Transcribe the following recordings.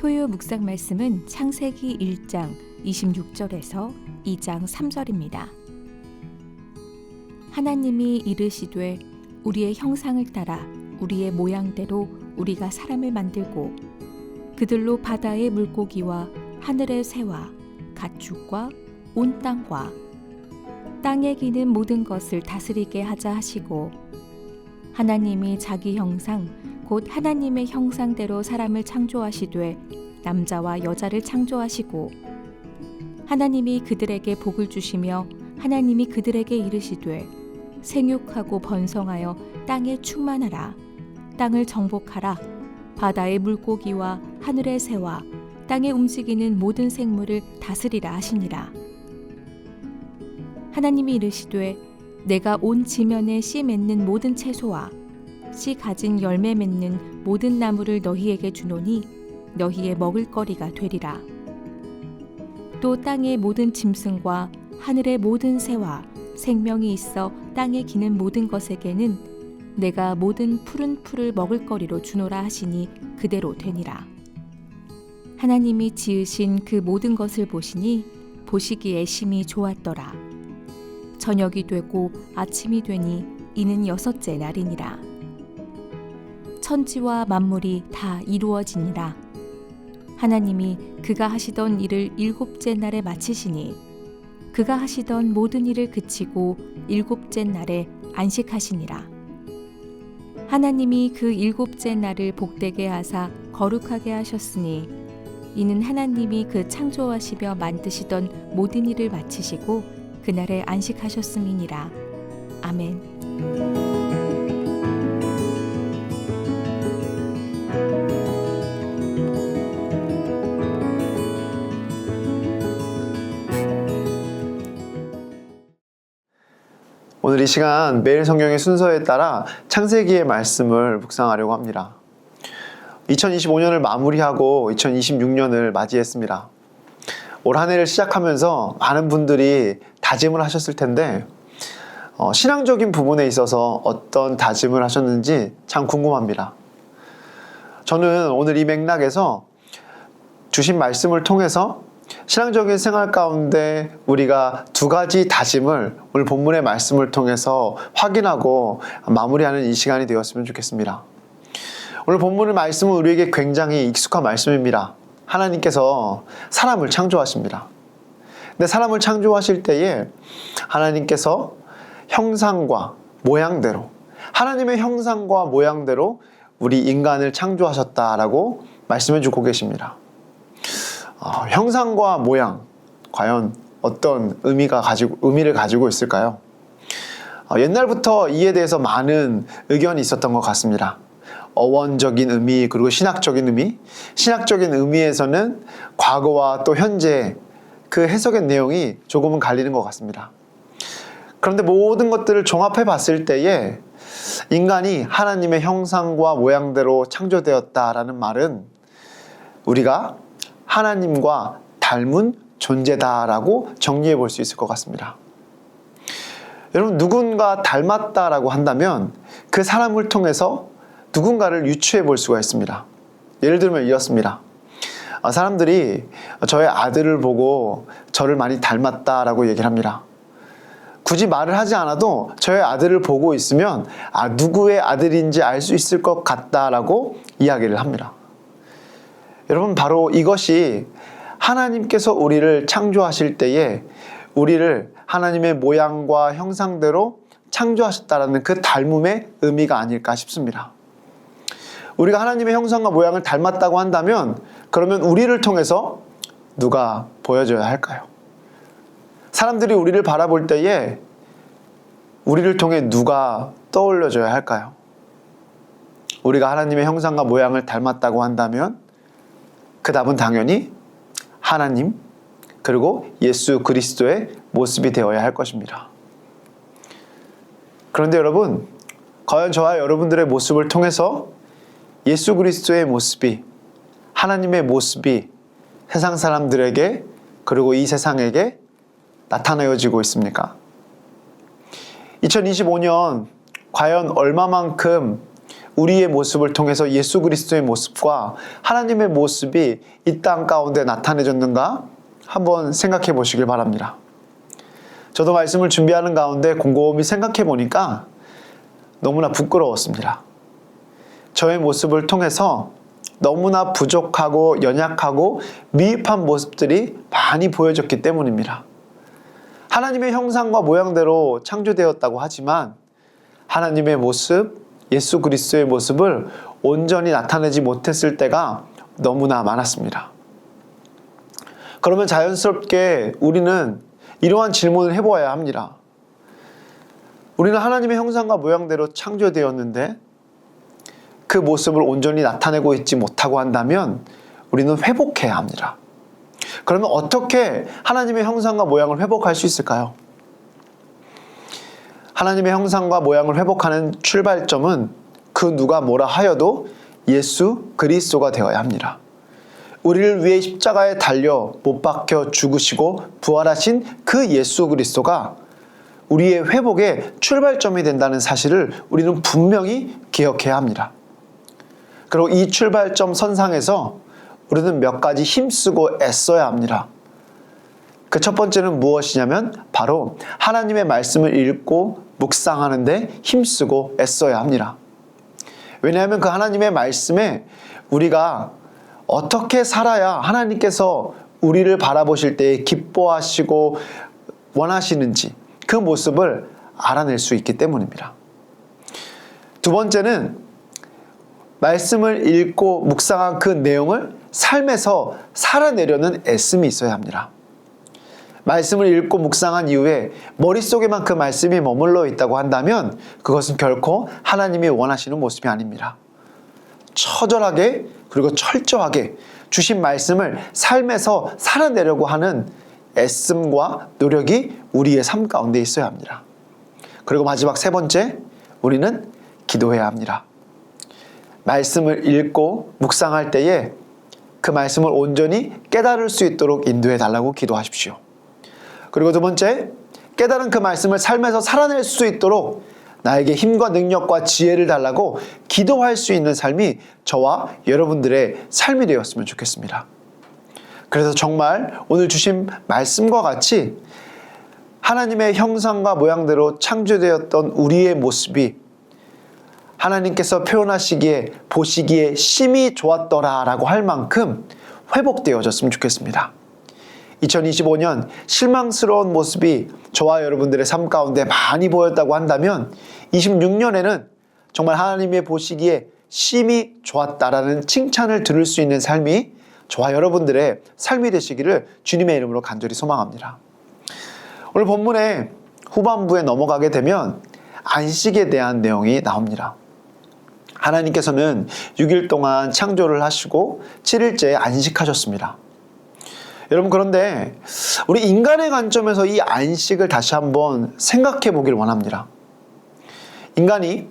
토요 묵상 말씀은 창세기 1장 26절에서 2장 3절입니다. 하나님이 이르시되 우리의 형상을 따라 우리의 모양대로 우리가 사람을 만들고 그들로 바다의 물고기와 하늘의 새와 가축과 온 땅과 땅에 기는 모든 것을 다스리게 하자 하시고, 하나님이 자기 형상 곧 하나님의 형상대로 사람을 창조하시되 남자와 여자를 창조하시고, 하나님이 그들에게 복을 주시며 하나님이 그들에게 이르시되 생육하고 번성하여 땅에 충만하라. 땅을 정복하라. 바다의 물고기와 하늘의 새와 땅에 움직이는 모든 생물을 다스리라 하시니라. 하나님이 이르시되 내가 온 지면에 씨 맺는 모든 채소와 씨 가진 열매 맺는 모든 나무를 너희에게 주노니 너희의 먹을거리가 되리라. 또 땅의 모든 짐승과 하늘의 모든 새와 생명이 있어 땅에 기는 모든 것에게는 내가 모든 푸른 풀을 먹을거리로 주노라 하시니 그대로 되니라. 하나님이 지으신 그 모든 것을 보시니 보시기에 심히 좋았더라. 저녁이 되고 아침이 되니 이는 6째 날이니라. 천지와 만물이 다 이루어지니라. 하나님이 그가 하시던 일을 7째 날에 마치시니 그가 하시던 모든 일을 그치고 7째 날에 안식하시니라. 하나님이 그 7째 날을 복되게 하사 거룩하게 하셨으니 이는 하나님이 그 창조하시며 만드시던 모든 일을 마치시고 그날에 안식하셨음이니라. 아멘. 오늘 이 시간 매일 성경의 순서에 따라 창세기의 말씀을 묵상하려고 합니다. 2025년을 마무리하고 2026년을 맞이했습니다. 올 한 해를 시작하면서 많은 분들이 다짐을 하셨을 텐데 신앙적인 부분에 있어서 어떤 다짐을 하셨는지 참 궁금합니다. 저는 오늘 이 맥락에서 주신 말씀을 통해서 신앙적인 생활 가운데 우리가 2가지 다짐을 오늘 본문의 말씀을 통해서 확인하고 마무리하는 이 시간이 되었으면 좋겠습니다. 오늘 본문의 말씀은 우리에게 굉장히 익숙한 말씀입니다. 하나님께서 사람을 창조하십니다. 근데 사람을 창조하실 때에 하나님께서 형상과 모양대로, 하나님의 형상과 모양대로 우리 인간을 창조하셨다라고 말씀해 주고 계십니다. 형상과 모양, 과연 어떤 의미를 가지고 있을까요? 옛날부터 이에 대해서 많은 의견이 있었던 것 같습니다. 어원적인 의미, 그리고 신학적인 의미. 신학적인 의미에서는 과거와 또 현재 그 해석의 내용이 조금은 갈리는 것 같습니다. 그런데 모든 것들을 종합해 봤을 때에 인간이 하나님의 형상과 모양대로 창조되었다라는 말은 우리가 하나님과 닮은 존재다라고 정리해 볼 수 있을 것 같습니다. 여러분, 누군가 닮았다라고 한다면 그 사람을 통해서 누군가를 유추해 볼 수가 있습니다. 예를 들면 이렇습니다. 사람들이 저의 아들을 보고 저를 많이 닮았다라고 얘기를 합니다. 굳이 말을 하지 않아도 저의 아들을 보고 있으면 누구의 아들인지 알 수 있을 것 같다라고 이야기를 합니다. 여러분, 바로 이것이 하나님께서 우리를 창조하실 때에 우리를 하나님의 모양과 형상대로 창조하셨다라는 그 닮음의 의미가 아닐까 싶습니다. 우리가 하나님의 형상과 모양을 닮았다고 한다면 그러면 우리를 통해서 누가 보여줘야 할까요? 사람들이 우리를 바라볼 때에 우리를 통해 누가 떠올려줘야 할까요? 우리가 하나님의 형상과 모양을 닮았다고 한다면 그 답은 당연히 하나님, 그리고 예수 그리스도의 모습이 되어야 할 것입니다. 그런데 여러분, 과연 저와 여러분들의 모습을 통해서 예수 그리스도의 모습이, 하나님의 모습이 세상 사람들에게, 그리고 이 세상에게 나타내어지고 있습니까? 2025년 과연 얼마만큼 우리의 모습을 통해서 예수 그리스도의 모습과 하나님의 모습이 이 땅 가운데 나타내졌는가 한번 생각해 보시길 바랍니다. 저도 말씀을 준비하는 가운데 곰곰이 생각해 보니까 너무나 부끄러웠습니다. 저의 모습을 통해서 너무나 부족하고 연약하고 미흡한 모습들이 많이 보여졌기 때문입니다. 하나님의 형상과 모양대로 창조되었다고 하지만 하나님의 모습, 예수 그리스도의 모습을 온전히 나타내지 못했을 때가 너무나 많았습니다. 그러면 자연스럽게 우리는 이러한 질문을 해보아야 합니다. 우리는 하나님의 형상과 모양대로 창조되었는데 그 모습을 온전히 나타내고 있지 못하고 한다면 우리는 회복해야 합니다. 그러면 어떻게 하나님의 형상과 모양을 회복할 수 있을까요? 하나님의 형상과 모양을 회복하는 출발점은 그 누가 뭐라 하여도 예수 그리스도가 되어야 합니다. 우리를 위해 십자가에 달려 못 박혀 죽으시고 부활하신 그 예수 그리스도가 우리의 회복의 출발점이 된다는 사실을 우리는 분명히 기억해야 합니다. 그리고 이 출발점 선상에서 우리는 몇 가지 힘쓰고 애써야 합니다. 그 첫 번째는 무엇이냐면 바로 하나님의 말씀을 읽고 묵상하는데 힘쓰고 애써야 합니다. 왜냐하면 그 하나님의 말씀에 우리가 어떻게 살아야 하나님께서 우리를 바라보실 때 기뻐하시고 원하시는지 그 모습을 알아낼 수 있기 때문입니다. 두 번째는 말씀을 읽고 묵상한 그 내용을 삶에서 살아내려는 애씀이 있어야 합니다. 말씀을 읽고 묵상한 이후에 머릿속에만 그 말씀이 머물러 있다고 한다면 그것은 결코 하나님이 원하시는 모습이 아닙니다. 처절하게 그리고 철저하게 주신 말씀을 삶에서 살아내려고 하는 애씀과 노력이 우리의 삶 가운데 있어야 합니다. 그리고 마지막 세 번째, 우리는 기도해야 합니다. 말씀을 읽고 묵상할 때에 그 말씀을 온전히 깨달을 수 있도록 인도해 달라고 기도하십시오. 그리고 두 번째, 깨달은 그 말씀을 삶에서 살아낼 수 있도록 나에게 힘과 능력과 지혜를 달라고 기도할 수 있는 삶이 저와 여러분들의 삶이 되었으면 좋겠습니다. 그래서 정말 오늘 주신 말씀과 같이 하나님의 형상과 모양대로 창조되었던 우리의 모습이 하나님께서 표현하시기에 보시기에 심히 좋았더라 라고 할 만큼 회복되어졌으면 좋겠습니다. 2025년 실망스러운 모습이 저와 여러분들의 삶 가운데 많이 보였다고 한다면 26년에는 정말 하나님의 보시기에 심히 좋았다라는 칭찬을 들을 수 있는 삶이 저와 여러분들의 삶이 되시기를 주님의 이름으로 간절히 소망합니다. 오늘 본문의 후반부에 넘어가게 되면 안식에 대한 내용이 나옵니다. 하나님께서는 6일 동안 창조를 하시고 7일째에 안식하셨습니다. 여러분, 그런데 우리 인간의 관점에서 이 안식을 다시 한번 생각해 보길 원합니다. 인간이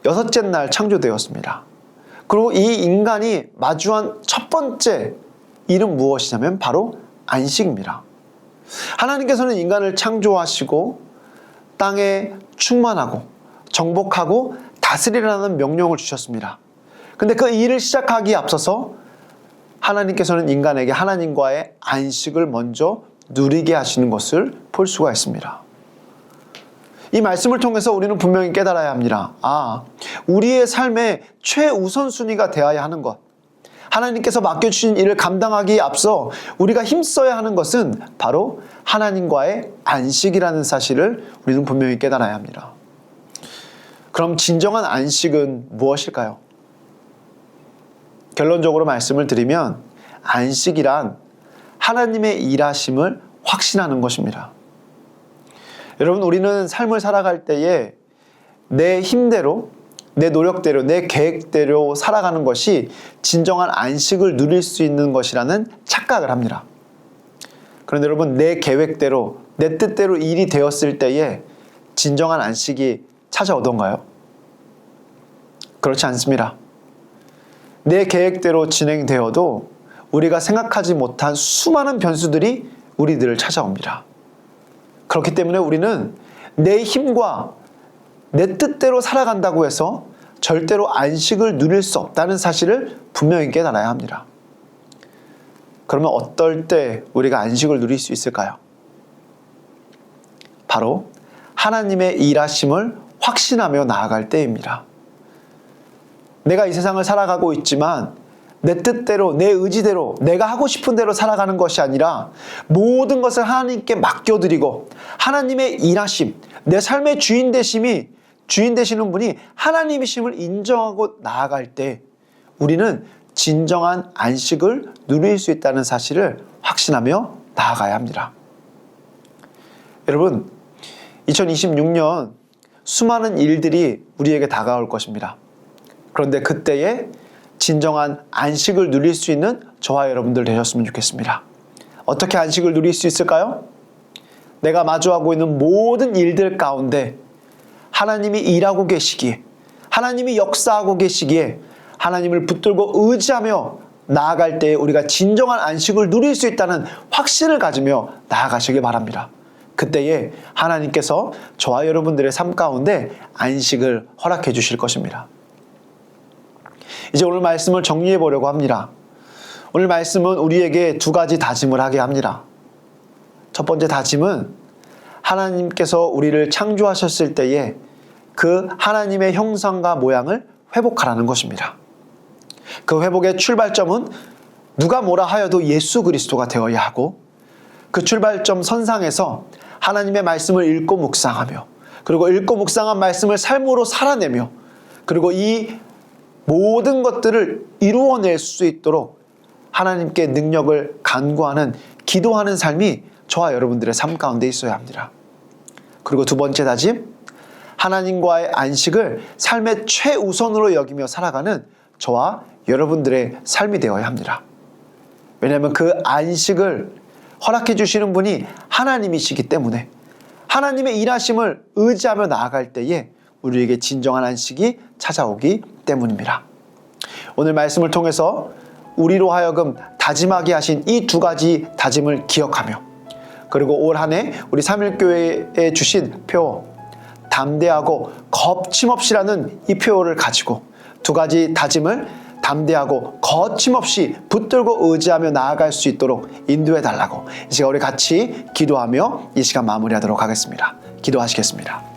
6째 날 창조되었습니다. 그리고 이 인간이 마주한 첫 번째 일은 무엇이냐면 바로 안식입니다. 하나님께서는 인간을 창조하시고 땅에 충만하고 정복하고 다스리라는 명령을 주셨습니다. 근데 그 일을 시작하기에 앞서서 하나님께서는 인간에게 하나님과의 안식을 먼저 누리게 하시는 것을 볼 수가 있습니다. 이 말씀을 통해서 우리는 분명히 깨달아야 합니다. 우리의 삶의 최우선순위가 되어야 하는 것, 하나님께서 맡겨주신 일을 감당하기에 앞서 우리가 힘써야 하는 것은 바로 하나님과의 안식이라는 사실을 우리는 분명히 깨달아야 합니다. 그럼 진정한 안식은 무엇일까요? 결론적으로 말씀을 드리면 안식이란 하나님의 일하심을 확신하는 것입니다. 여러분, 우리는 삶을 살아갈 때에 내 힘대로, 내 노력대로, 내 계획대로 살아가는 것이 진정한 안식을 누릴 수 있는 것이라는 착각을 합니다. 그런데 여러분, 내 계획대로, 내 뜻대로 일이 되었을 때에 진정한 안식이 찾아오던가요? 그렇지 않습니다. 내 계획대로 진행되어도 우리가 생각하지 못한 수많은 변수들이 우리들을 찾아옵니다. 그렇기 때문에 우리는 내 힘과 내 뜻대로 살아간다고 해서 절대로 안식을 누릴 수 없다는 사실을 분명히 깨달아야 합니다. 그러면 어떨 때 우리가 안식을 누릴 수 있을까요? 바로 하나님의 일하심을 확신하며 나아갈 때입니다. 내가 이 세상을 살아가고 있지만 내 뜻대로, 내 의지대로, 내가 하고 싶은 대로 살아가는 것이 아니라 모든 것을 하나님께 맡겨드리고 하나님의 일하심, 내 삶의 주인 되시는 분이 하나님이심을 인정하고 나아갈 때 우리는 진정한 안식을 누릴 수 있다는 사실을 확신하며 나아가야 합니다. 여러분, 2026년 수많은 일들이 우리에게 다가올 것입니다. 그런데 그때에 진정한 안식을 누릴 수 있는 저와 여러분들 되셨으면 좋겠습니다. 어떻게 안식을 누릴 수 있을까요? 내가 마주하고 있는 모든 일들 가운데 하나님이 일하고 계시기에, 하나님이 역사하고 계시기에 하나님을 붙들고 의지하며 나아갈 때 우리가 진정한 안식을 누릴 수 있다는 확신을 가지며 나아가시길 바랍니다. 그때에 하나님께서 저와 여러분들의 삶 가운데 안식을 허락해 주실 것입니다. 이제 오늘 말씀을 정리해 보려고 합니다. 오늘 말씀은 우리에게 두 가지 다짐을 하게 합니다. 첫 번째 다짐은 하나님께서 우리를 창조하셨을 때에 그 하나님의 형상과 모양을 회복하라는 것입니다. 그 회복의 출발점은 누가 뭐라 하여도 예수 그리스도가 되어야 하고, 그 출발점 선상에서 하나님의 말씀을 읽고 묵상하며, 그리고 읽고 묵상한 말씀을 삶으로 살아내며, 그리고 이 모든 것들을 이루어낼 수 있도록 하나님께 능력을 간구하는, 기도하는 삶이 저와 여러분들의 삶 가운데 있어야 합니다. 그리고 두 번째 다짐, 하나님과의 안식을 삶의 최우선으로 여기며 살아가는 저와 여러분들의 삶이 되어야 합니다. 왜냐하면 그 안식을 허락해 주시는 분이 하나님이시기 때문에 하나님의 일하심을 의지하며 나아갈 때에 우리에게 진정한 안식이 찾아오기 때문입니다. 오늘 말씀을 통해서 우리로 하여금 다짐하게 하신 이 두 가지 다짐을 기억하며, 그리고 올 한 해 우리 삼일교회에 주신 표, 담대하고 거침없이라는 이 표를 가지고 두 가지 다짐을 담대하고 거침없이 붙들고 의지하며 나아갈 수 있도록 인도해 달라고 이 시간 우리 같이 기도하며 이 시간 마무리하도록 하겠습니다. 기도하시겠습니다.